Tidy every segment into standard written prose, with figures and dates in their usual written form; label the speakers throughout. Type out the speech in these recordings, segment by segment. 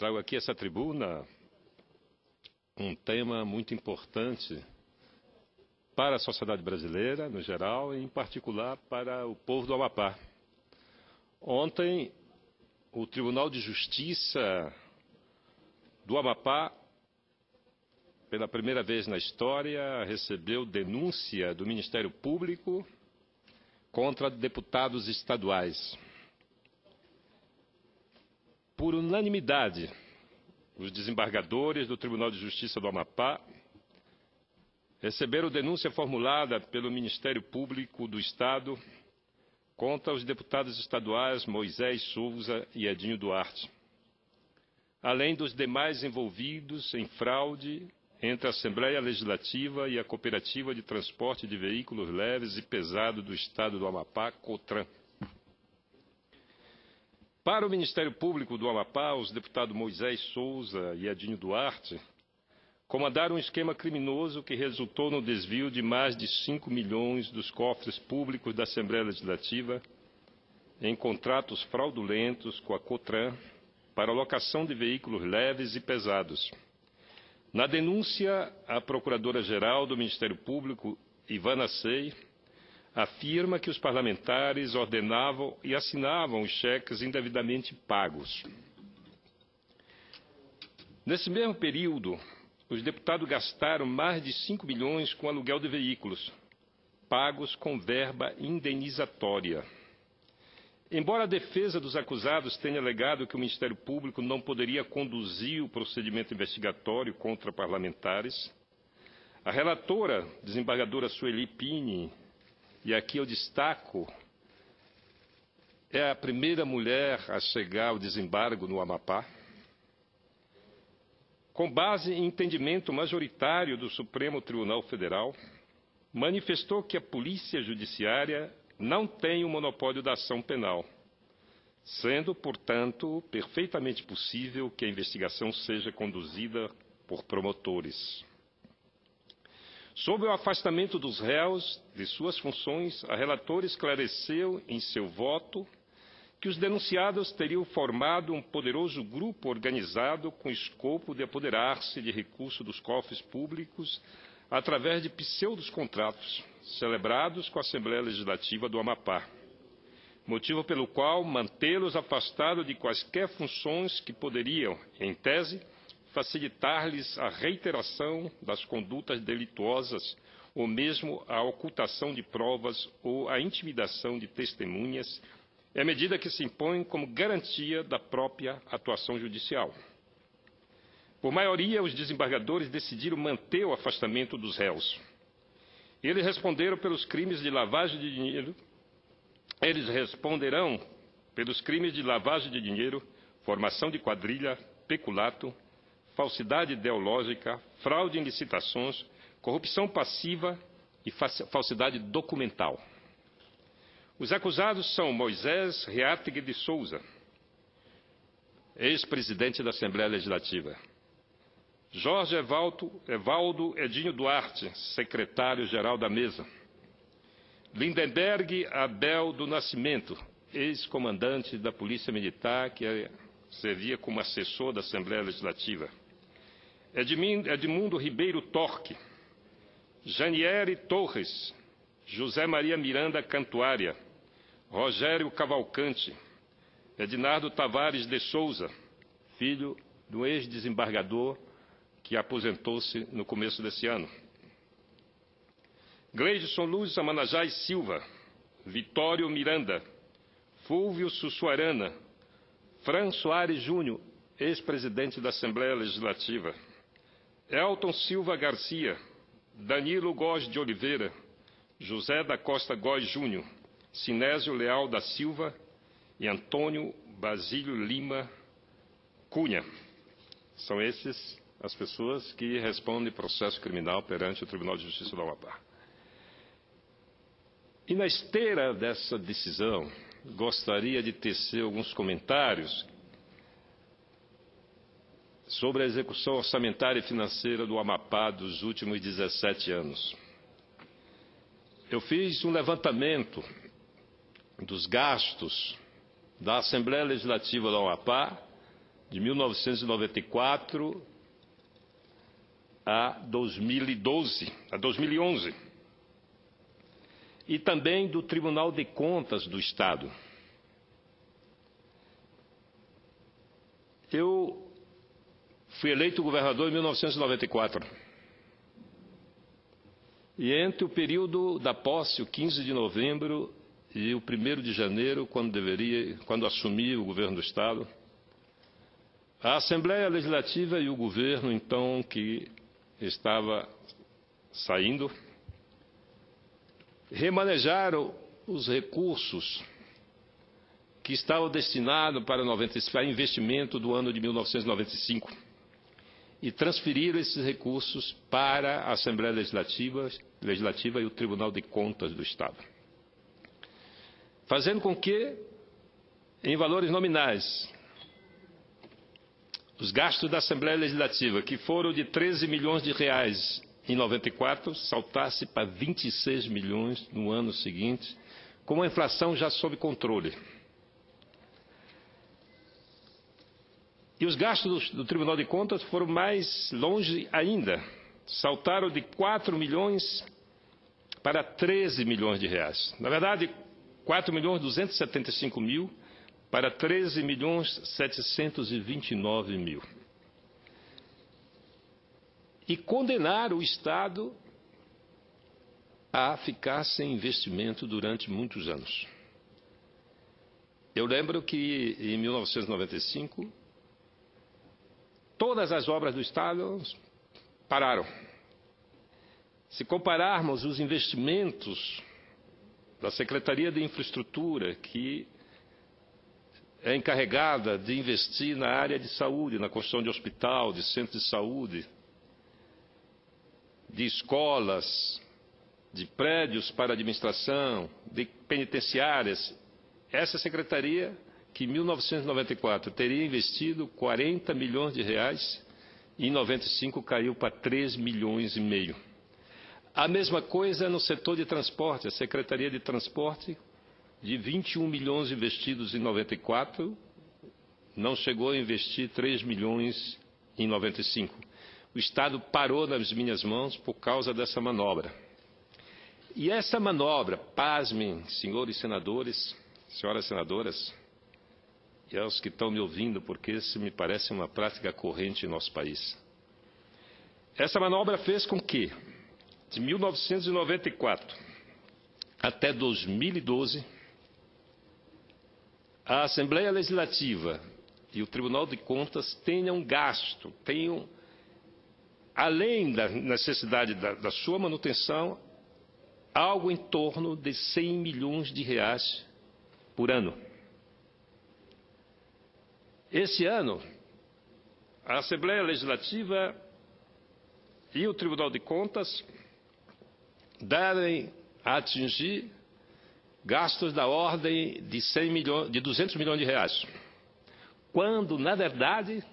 Speaker 1: Trago aqui essa tribuna um tema muito importante para a sociedade brasileira, no geral, e em particular para o povo do Amapá. Ontem, o Tribunal de Justiça do Amapá, pela primeira vez na história, recebeu denúncia do Ministério Público contra deputados estaduais. Por unanimidade, os desembargadores do Tribunal de Justiça do Amapá receberam denúncia formulada pelo Ministério Público do Estado contra os deputados estaduais Moisés Souza e Edinho Duarte, além dos demais envolvidos em fraude entre a Assembleia Legislativa e a Cooperativa de Transporte de Veículos Leves e Pesados do Estado do Amapá, COTRAN. Para o Ministério Público do Amapá, os deputados Moisés Souza e Edinho Duarte comandaram um esquema criminoso que resultou no desvio de mais de 5 milhões dos cofres públicos da Assembleia Legislativa em contratos fraudulentos com a COTRAN para locação de veículos leves e pesados. Na denúncia, a Procuradora-Geral do Ministério Público, Ivana Sei, afirma que os parlamentares ordenavam e assinavam os cheques indevidamente pagos. Nesse mesmo período, os deputados gastaram mais de 5 milhões com aluguel de veículos, pagos com verba indenizatória. Embora a defesa dos acusados tenha alegado que o Ministério Público não poderia conduzir o procedimento investigatório contra parlamentares, a relatora, desembargadora Sueli Pini, e aqui eu destaco, é a primeira mulher a chegar ao desembargo no Amapá, com base em entendimento majoritário do Supremo Tribunal Federal, manifestou que a Polícia Judiciária não tem o monopólio da ação penal, sendo, portanto, perfeitamente possível que a investigação seja conduzida por promotores. Sobre o afastamento dos réus de suas funções, a relatora esclareceu em seu voto que os denunciados teriam formado um poderoso grupo organizado com escopo de apoderar-se de recursos dos cofres públicos através de pseudos contratos celebrados com a Assembleia Legislativa do Amapá, motivo pelo qual mantê-los afastados de quaisquer funções que poderiam, em tese, facilitar-lhes a reiteração das condutas delituosas ou mesmo a ocultação de provas ou a intimidação de testemunhas, é a medida que se impõe como garantia da própria atuação judicial. Por maioria, os desembargadores decidiram manter o afastamento dos réus. Eles responderam pelos crimes de lavagem de dinheiro. Eles responderão pelos crimes de lavagem de dinheiro, formação de quadrilha, peculato, falsidade ideológica, fraude em licitações, corrupção passiva e falsidade documental. Os acusados são Moisés Reátegui de Souza, ex-presidente da Assembleia Legislativa, Jorge Evaldo Edinho Duarte, secretário-geral da mesa, Lindenberg Abel do Nascimento, ex-comandante da Polícia Militar, que servia como assessor da Assembleia Legislativa, Edmundo Ribeiro Torque, Janiere Torres, José Maria Miranda Cantuária, Rogério Cavalcante, Ednardo Tavares de Souza, filho do ex-desembargador que aposentou-se no começo desse ano, Gleidson Luz Amanajai Silva, Vitório Miranda, Fúvio Sussuarana, Fran Soares Júnior, ex-presidente da Assembleia Legislativa, Elton Silva Garcia, Danilo Góes de Oliveira, José da Costa Góes Júnior, Sinésio Leal da Silva e Antônio Basílio Lima Cunha. São esses as pessoas que respondem processo criminal perante o Tribunal de Justiça do Amapá. E na esteira dessa decisão, gostaria de tecer alguns comentários sobre a execução orçamentária e financeira do Amapá dos últimos 17 anos. Eu fiz um levantamento dos gastos da Assembleia Legislativa do Amapá de 1994 a 2011, e também do Tribunal de Contas do Estado. Eu fui eleito governador em 1994. E entre o período da posse, o 15 de novembro, e o 1º de janeiro, quando assumi o governo do Estado, a Assembleia Legislativa e o governo, então, que estava saindo, remanejaram os recursos que estavam destinados para investimento do ano de 1995 e transferiram esses recursos para a Assembleia Legislativa e o Tribunal de Contas do Estado, fazendo com que, em valores nominais, os gastos da Assembleia Legislativa, que foram de 13 milhões de reais em 94, saltasse para 26 milhões no ano seguinte, com a inflação já sob controle. E os gastos do Tribunal de Contas foram mais longe ainda. Saltaram de 4 milhões para 13 milhões de reais. Na verdade, 4 milhões 275 mil para 13 milhões 729 mil. E condenaram o Estado a ficar sem investimento durante muitos anos. Eu lembro que, em 1995, todas as obras do Estado pararam. Se compararmos os investimentos da Secretaria de Infraestrutura, que é encarregada de investir na área de saúde, na construção de hospital, de centro de saúde, de escolas, de prédios para administração, de penitenciárias, essa secretaria, que em 1994 teria investido 40 milhões de reais, e em 95 caiu para 3 milhões e meio. A mesma coisa no setor de transporte, a Secretaria de Transporte, de 21 milhões investidos em 94, não chegou a investir 3 milhões em 95. O Estado parou nas minhas mãos por causa dessa manobra. E essa manobra, pasmem, senhores senadores, senhoras senadoras, e aos que estão me ouvindo, porque isso me parece uma prática corrente em nosso país. Essa manobra fez com que, de 1994 até 2012, a Assembleia Legislativa e o Tribunal de Contas tenham gasto, além da necessidade da sua manutenção, algo em torno de 100 milhões de reais por ano. Esse ano, a Assembleia Legislativa e o Tribunal de Contas devem atingir gastos da ordem de 200 milhões de reais, quando, na verdade,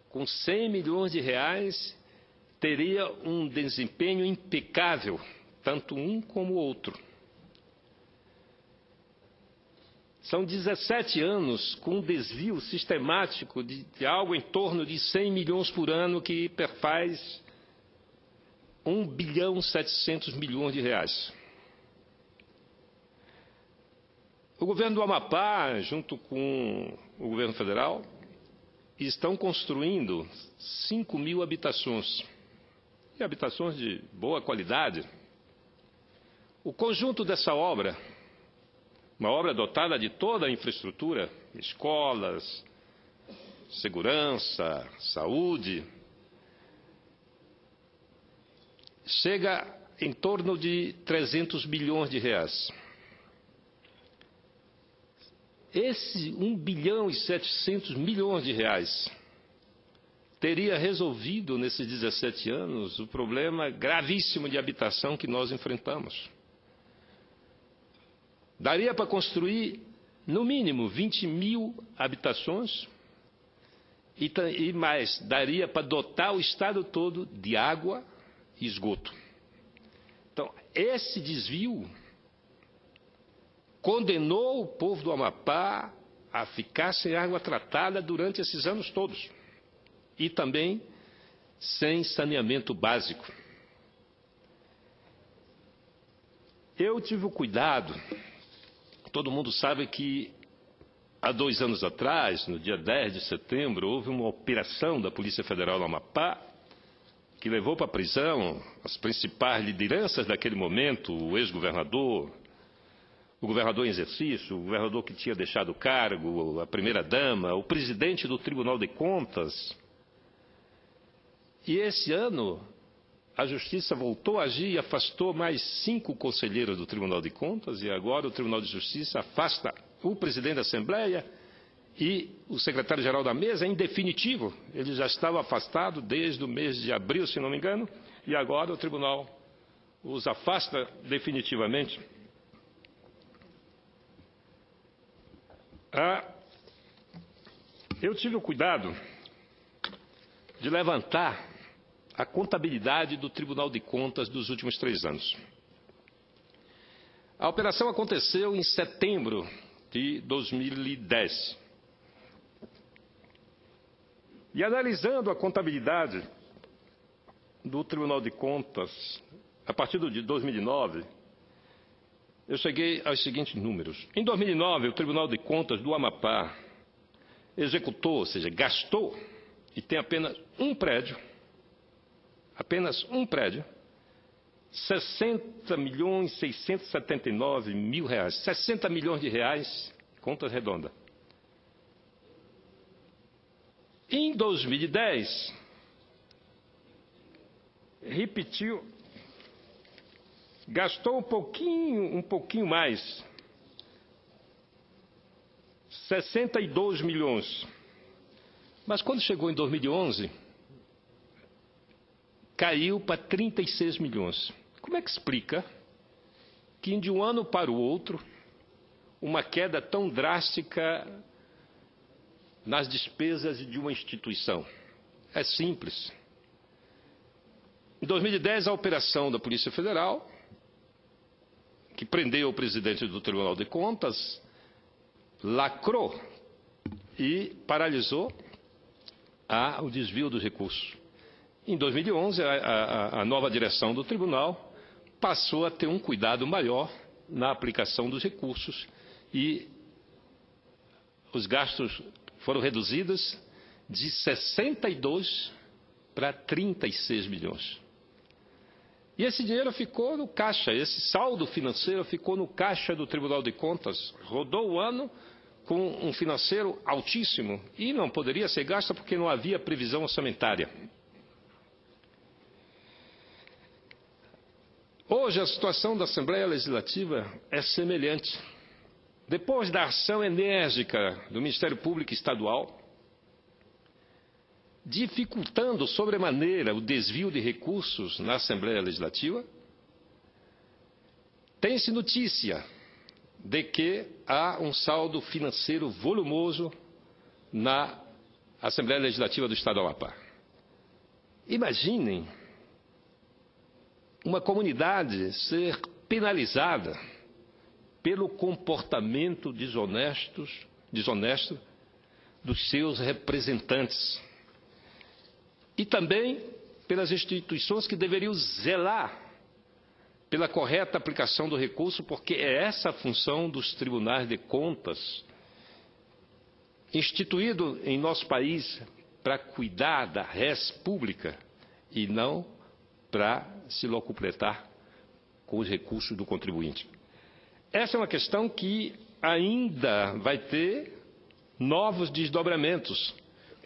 Speaker 1: com 100 milhões de reais, teria um desempenho impecável, tanto um como o outro. São 17 anos com um desvio sistemático de algo em torno de 100 milhões por ano, que perfaz 1 bilhão 700 milhões de reais. O governo do Amapá, junto com o governo federal, estão construindo 5 mil habitações, e habitações de boa qualidade. O conjunto dessa obra, uma obra dotada de toda a infraestrutura, escolas, segurança, saúde, chega em torno de 300 bilhões de reais. Esse 1 bilhão e 700 milhões de reais teria resolvido, nesses 17 anos, o problema gravíssimo de habitação que nós enfrentamos. Daria para construir, no mínimo, 20 mil habitações e mais, daria para dotar o estado todo de água e esgoto. Então, esse desvio condenou o povo do Amapá a ficar sem água tratada durante esses anos todos. E também sem saneamento básico. Eu tive o cuidado, todo mundo sabe que há 2 anos atrás, no dia 10 de setembro, houve uma operação da Polícia Federal no Amapá, que levou para a prisão as principais lideranças daquele momento, o ex-governador, o governador em exercício, o governador que tinha deixado o cargo, a primeira-dama, o presidente do Tribunal de Contas. E esse ano, a Justiça voltou a agir e afastou mais 5 conselheiros do Tribunal de Contas, e agora o Tribunal de Justiça afasta o presidente da Assembleia e o secretário-geral da mesa em definitivo. Ele já estava afastado desde o mês de abril, se não me engano, e agora o Tribunal os afasta definitivamente. Eu tive o cuidado de levantar a contabilidade do Tribunal de Contas dos últimos 3 anos. A operação aconteceu em setembro de 2010. E analisando a contabilidade do Tribunal de Contas, a partir de 2009, eu cheguei aos seguintes números. Em 2009, o Tribunal de Contas do Amapá executou, ou seja, gastou, e tem apenas um prédio, 60.679.000 reais, 60 milhões de reais, conta redonda. Em 2010, repetiu, gastou um pouquinho mais, 62 milhões. Mas quando chegou em 2011, caiu para 36 milhões. Como é que explica que de um ano para o outro, uma queda tão drástica nas despesas de uma instituição? É simples. Em 2010, a operação da Polícia Federal, que prendeu o presidente do Tribunal de Contas, lacrou e paralisou o desvio dos recursos. Em 2011, a nova direção do tribunal passou a ter um cuidado maior na aplicação dos recursos e os gastos foram reduzidos de 62 para 36 milhões. E esse dinheiro ficou no caixa, esse saldo financeiro ficou no caixa do Tribunal de Contas, rodou o ano com um financeiro altíssimo e não poderia ser gasto porque não havia previsão orçamentária. Hoje, a situação da Assembleia Legislativa é semelhante. Depois da ação enérgica do Ministério Público Estadual, dificultando sobremaneira o desvio de recursos na Assembleia Legislativa, tem-se notícia de que há um saldo financeiro volumoso na Assembleia Legislativa do Estado do Amapá. Imaginem uma comunidade ser penalizada pelo comportamento desonesto dos seus representantes e também pelas instituições que deveriam zelar pela correta aplicação do recurso, porque é essa a função dos tribunais de contas, instituído em nosso país para cuidar da res pública e não para se locupletar com os recursos do contribuinte. Essa é uma questão que ainda vai ter novos desdobramentos,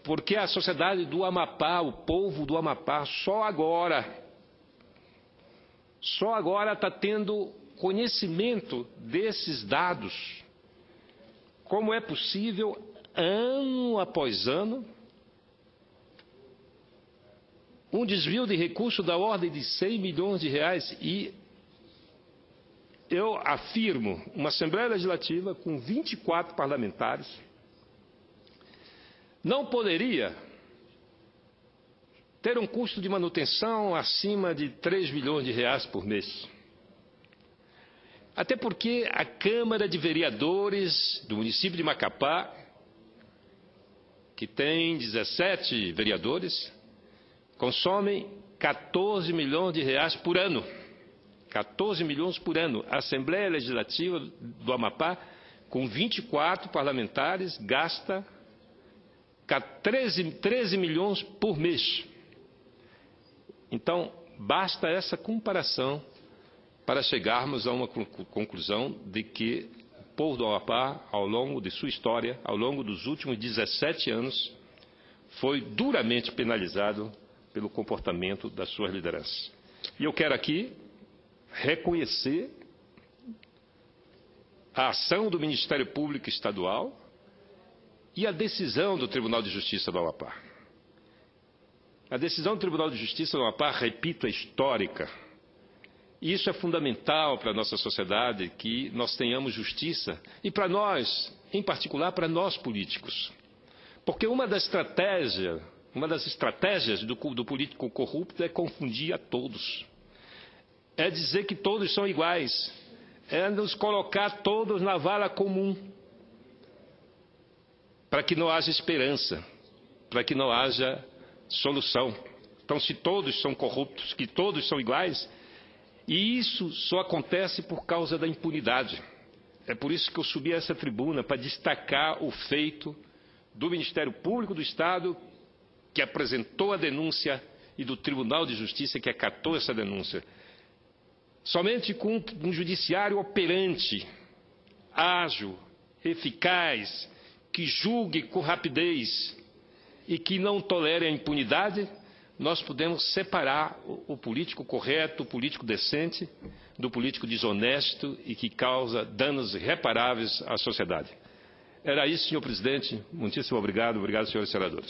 Speaker 1: porque a sociedade do Amapá, o povo do Amapá, só agora está tendo conhecimento desses dados. Como é possível, ano após ano, um desvio de recursos da ordem de 100 milhões de reais? E eu afirmo, uma Assembleia Legislativa com 24 parlamentares não poderia ter um custo de manutenção acima de 3 milhões de reais por mês. Até porque a Câmara de Vereadores do município de Macapá, que tem 17 vereadores, consome 14 milhões de reais por ano. 14 milhões por ano. A Assembleia Legislativa do Amapá, com 24 parlamentares, gasta 13 milhões por mês. Então, basta essa comparação para chegarmos a uma conclusão de que o povo do Amapá, ao longo de sua história, ao longo dos últimos 17 anos, foi duramente penalizado pelo comportamento das suas lideranças. E eu quero aqui reconhecer a ação do Ministério Público Estadual e a decisão do Tribunal de Justiça do Amapá. A decisão do Tribunal de Justiça do Amapá, repito, é histórica. E isso é fundamental para a nossa sociedade, que nós tenhamos justiça, e para nós, em particular para nós políticos. Porque uma das estratégias do político corrupto é confundir a todos. É dizer que todos são iguais. É nos colocar todos na vala comum. Para que não haja esperança. Para que não haja solução. Então, se todos são corruptos, que todos são iguais, e isso só acontece por causa da impunidade. É por isso que eu subi a essa tribuna, para destacar o feito do Ministério Público do Estado, que apresentou a denúncia, e do Tribunal de Justiça, que acatou essa denúncia. Somente com um judiciário operante, ágil, eficaz, que julgue com rapidez e que não tolere a impunidade, nós podemos separar o político correto, o político decente, do político desonesto e que causa danos irreparáveis à sociedade. Era isso, senhor presidente. Muitíssimo obrigado. Obrigado, senhores senadores.